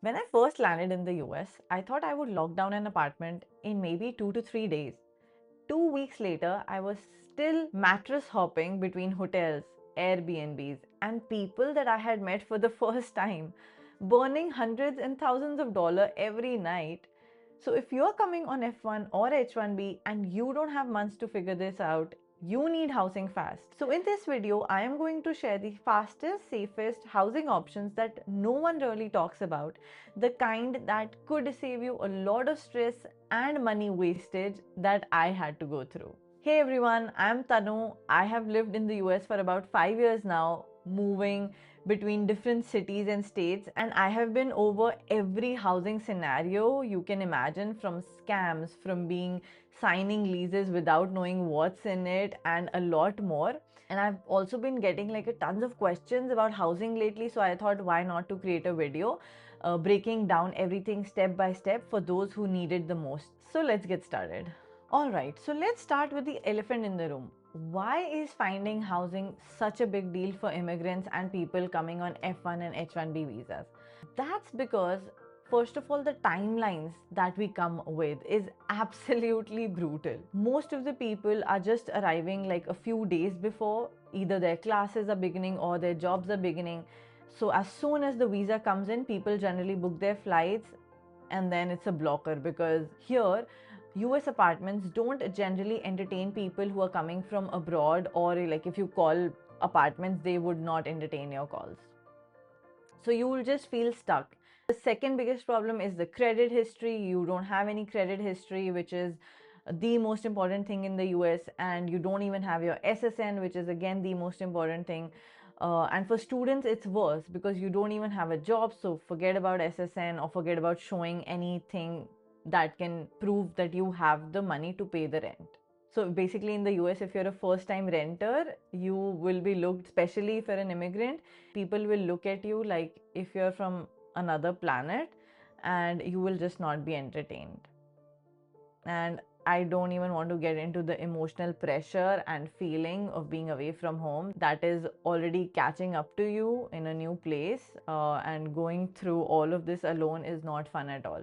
When I first landed in the US, I thought I would lock down an apartment in maybe 2 to 3 days. 2 weeks later, I was still mattress hopping between hotels, Airbnbs, and people that I had met for the first time, burning hundreds and thousands of dollars every night. So, if you're coming on F1 or H1B and you don't have months to figure this out, you need housing fast. So in this video, I am going to share the fastest, safest housing options that no one really talks about, the kind that could save you a lot of stress and money wastage that I had to go through. Hey everyone, I'm Tanu. I have lived in the US for about 5 years now, moving between different cities and states, and I have been over every housing scenario you can imagine, from scams, from being signing leases without knowing what's in it, and a lot more. And I've also been getting like a tons of questions about housing lately, so I thought why not to create a video breaking down everything step by step for those who need it the most. So let's get started. Alright, so let's start with the elephant in the room. Why is finding housing such a big deal for immigrants and people coming on F1 and H1B visas? That's because, first of all, the timelines that we come with is absolutely brutal. Most of the people are just arriving like a few days before either their classes are beginning or their jobs are beginning. So as soon as the visa comes in, people generally book their flights, and then it's a blocker because here US apartments don't generally entertain people who are coming from abroad, or like if you call apartments, they would not entertain your calls. So you will just feel stuck. The second biggest problem is the credit history. You don't have any credit history, which is the most important thing in the US, and you don't even have your SSN, which is again the most important thing. And for students, it's worse because you don't even have a job. So forget about SSN or forget about showing anything that can prove that you have the money to pay the rent. So basically in the US, if you're a first time renter, you will be looked, especially if you're an immigrant, people will look at you like if you're from another planet, and you will just not be entertained. And I don't even want to get into the emotional pressure and feeling of being away from home that is already catching up to you in a new place, and going through all of this alone is not fun at all.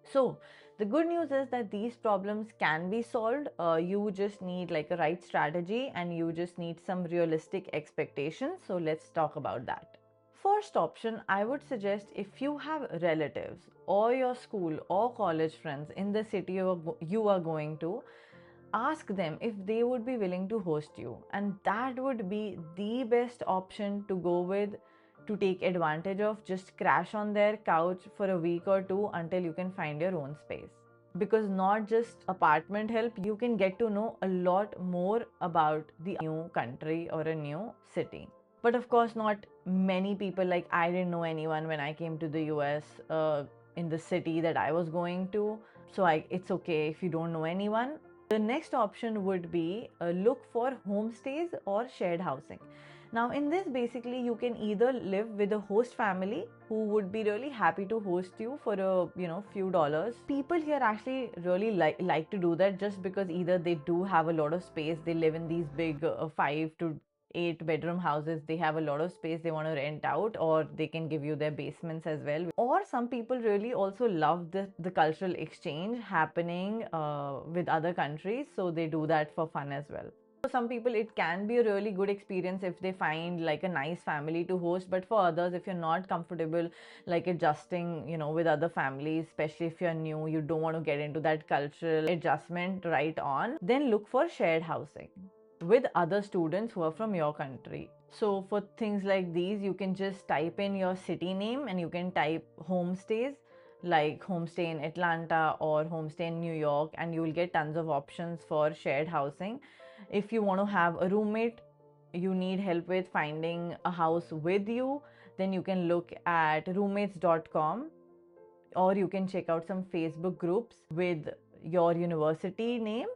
So the good news is that these problems can be solved. You just need like a right strategy, and you just need some realistic expectations. So let's talk about that. First option, I would suggest, if you have relatives or your school or college friends in the city you are going to, ask them if they would be willing to host you, and that would be the best option to go with, to take advantage of. Just crash on their couch for a week or two until you can find your own space, because not just apartment help, you can get to know a lot more about the new country or a new city. But of course, not many people, like I didn't know anyone when I came to the US, in the city that I was going to. So it's okay if you don't know anyone. The next option would be look for homestays or shared housing. Now in this, basically you can either live with a host family who would be really happy to host you for a few dollars. People here actually really like to do that, just because either they do have a lot of space, they live in these big 5 to 8 bedroom houses, they have a lot of space they want to rent out, or they can give you their basements as well. Or some people really also love the cultural exchange happening with other countries, so they do that for fun as well. For some people, it can be a really good experience if they find like a nice family to host. But for others, if you're not comfortable like adjusting, with other families, especially if you're new, you don't want to get into that cultural adjustment right on, then look for shared housing with other students who are from your country. So for things like these, you can just type in your city name and you can type homestays, like homestay in Atlanta or homestay in New York, and you will get tons of options for shared housing. If you want to have a roommate, you need help with finding a house with you, then you can look at roommates.com, or you can check out some Facebook groups with your university name,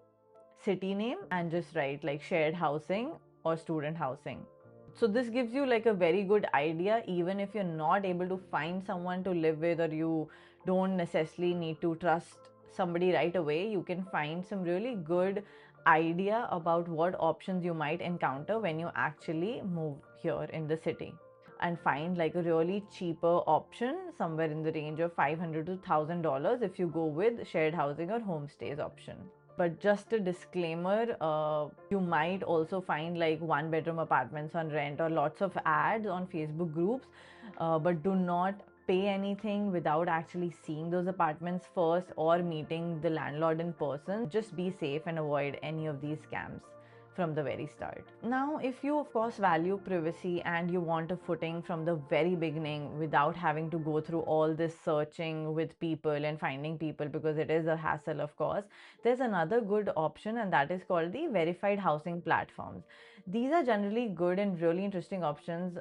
city name, and just write like shared housing or student housing. So this gives you like a very good idea, even if you're not able to find someone to live with, or you don't necessarily need to trust somebody right away. You can find some really good idea about what options you might encounter when you actually move here in the city. and find like a really cheaper option somewhere in the range of $500 to $1,000 if you go with shared housing or homestays option. But just a disclaimer, you might also find like one bedroom apartments on rent or lots of ads on Facebook groups, but do not pay anything without actually seeing those apartments first or meeting the landlord in person. Just be safe and avoid any of these scams from the very start. Now, if you of course value privacy and you want a footing from the very beginning without having to go through all this searching with people and finding people, because it is a hassle of course, there's another good option, and that is called the verified housing platforms. These are generally good and really interesting options.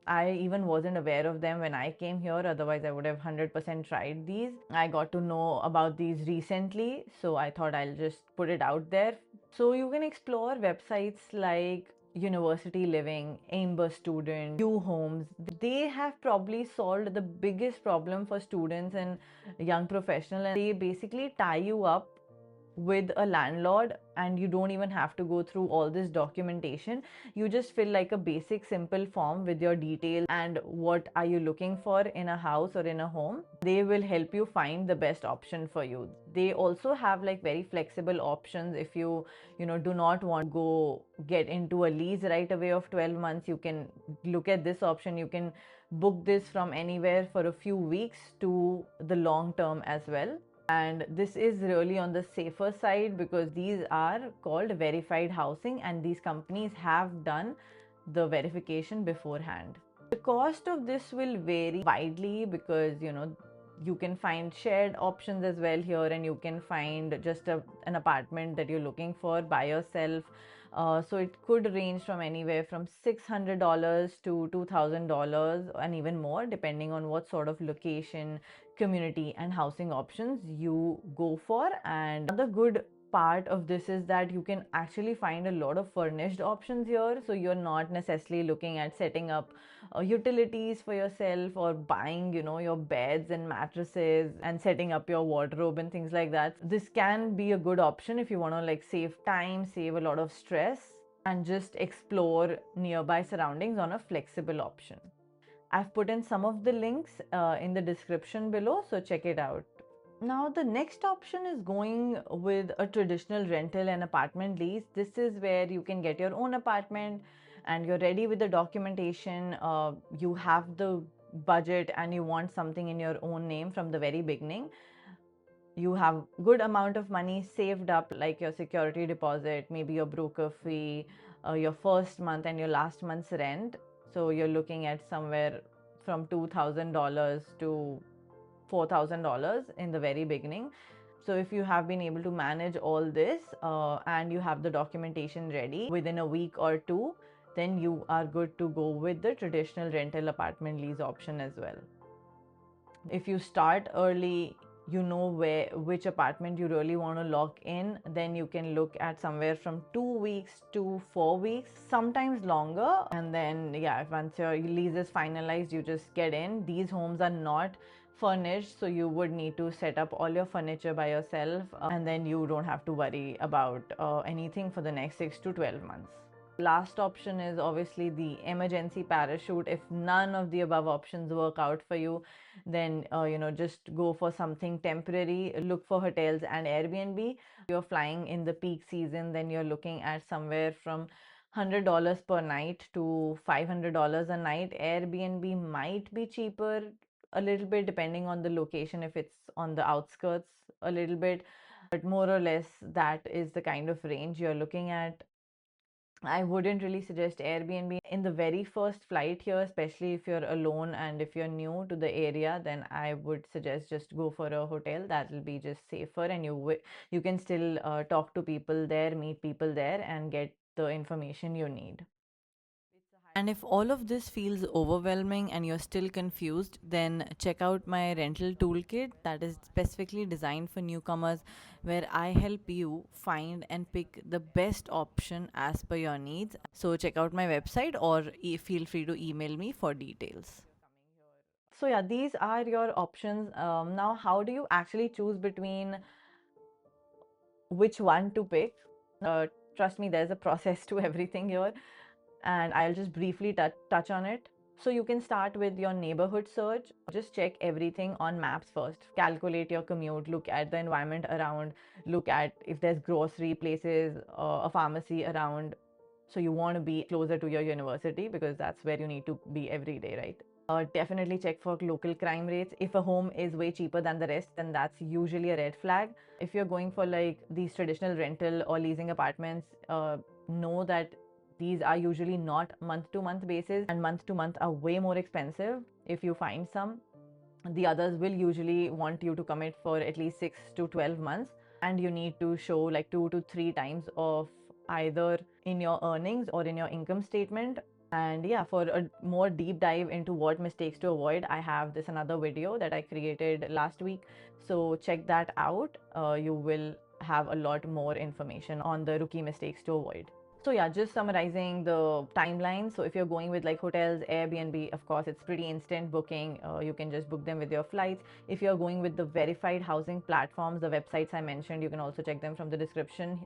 I even wasn't aware of them when I came here, otherwise, I would have 100% tried these. I got to know about these recently, so I thought I'll just put it out there. So, you can explore websites like University Living, Amber Student, New Homes. They have probably solved the biggest problem for students and young professionals, and they basically tie you up with a landlord and you don't even have to go through all this documentation. You just fill like a basic simple form with your details and what are you looking for in a house or in a home. They will help you find the best option for you. They also have like very flexible options. If you do not want to go get into a lease right away of 12 months, you can look at this option. You can book this from anywhere for a few weeks to the long term as well. And this is really on the safer side because these are called verified housing and these companies have done the verification beforehand. The cost of this will vary widely because you can find shared options as well here, and you can find just an apartment that you're looking for by yourself. So it could range from anywhere from $600 to $2,000 and even more, depending on what sort of location, community, and housing options you go for. And another good part of this is that you can actually find a lot of furnished options here. So you're not necessarily looking at setting up utilities for yourself or buying your beds and mattresses and setting up your wardrobe and things like that. This can be a good option if you want to like save time, save a lot of stress, and just explore nearby surroundings on a flexible option. I've put in some of the links in the description below, so check it out. Now, the next option is going with a traditional rental and apartment lease. This is where you can get your own apartment and you're ready with the documentation. You have the budget and you want something in your own name from the very beginning. You have good amount of money saved up, like your security deposit, maybe your broker fee, your first month and your last month's rent. So you're looking at somewhere from $2,000 to $4,000 in the very beginning. So if you have been able to manage all this and you have the documentation ready within a week or two, then you are good to go with the traditional rental apartment lease option as well. If you start early, which apartment you really want to lock in, then you can look at somewhere from 2 weeks to 4 weeks, sometimes longer. And then once your lease is finalized, you just get in. These homes are not furnished, so you would need to set up all your furniture by yourself, and then you don't have to worry about anything for the next 6 to 12 months. Last option is obviously the emergency parachute. If none of the above options work out for you, then just go for something temporary. Look for hotels and Airbnb. If you're flying in the peak season, then you're looking at somewhere from $100 per night to $500 a night. Airbnb might be cheaper a little bit depending on the location, if it's on the outskirts a little bit, but more or less that is the kind of range you're looking at. I wouldn't really suggest Airbnb in the very first flight here, especially if you're alone and if you're new to the area. Then I would suggest just go for a hotel. That will be just safer, and you can still talk to people there, meet people there, and get the information you need. And if all of this feels overwhelming and you're still confused, then check out my rental toolkit that is specifically designed for newcomers, where I help you find and pick the best option as per your needs. So, check out my website or feel free to email me for details. So, yeah, these are your options. Now, how do you actually choose between which one to pick? Trust me, there's a process to everything here, and I'll just briefly touch on it. So you can start with your neighborhood search. Just check everything on maps first. Calculate your commute, look at the environment around, look at if there's grocery places, a pharmacy around. So you want to be closer to your university because that's where you need to be every day, right? Definitely check for local crime rates. If a home is way cheaper than the rest, then that's usually a red flag. If you're going for like these traditional rental or leasing apartments, know that these are usually not month to month basis, and month to month are way more expensive if you find some. The others will usually want you to commit for at least 6 to 12 months, and you need to show like 2 to 3 times of either in your earnings or in your income statement. And yeah, for a more deep dive into what mistakes to avoid, I have this another video that I created last week, so check that out. You will have a lot more information on the rookie mistakes to avoid. So yeah, just summarizing the timeline. So if you're going with like hotels, Airbnb, of course, it's pretty instant booking. You can just book them with your flights. If you're going with the verified housing platforms, the websites I mentioned, you can also check them from the description.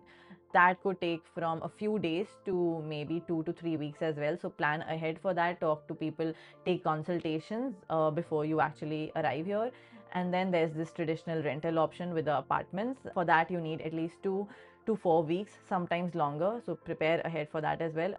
That could take from a few days to maybe 2 to 3 weeks as well. So plan ahead for that. Talk to people, take consultations before you actually arrive here. And then there's this traditional rental option with the apartments. For that, you need at least 2 to 4 weeks, sometimes longer. So prepare ahead for that as well.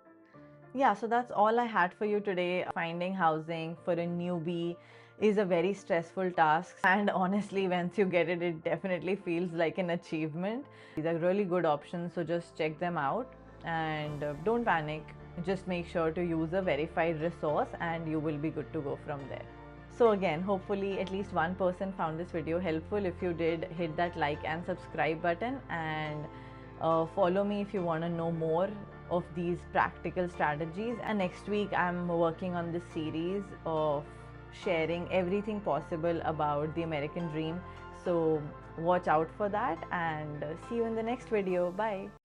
Yeah, so that's all I had for you today. Finding housing for a newbie is a very stressful task, and honestly, once you get it, it definitely feels like an achievement. These are really good options, so just check them out and don't panic. Just make sure to use a verified resource and you will be good to go from there. So again, hopefully at least one person found this video helpful. If you did, hit that like and subscribe button, and follow me if you want to know more of these practical strategies. And next week I'm working on this series of sharing everything possible about the American dream. So watch out for that, and see you in the next video. Bye.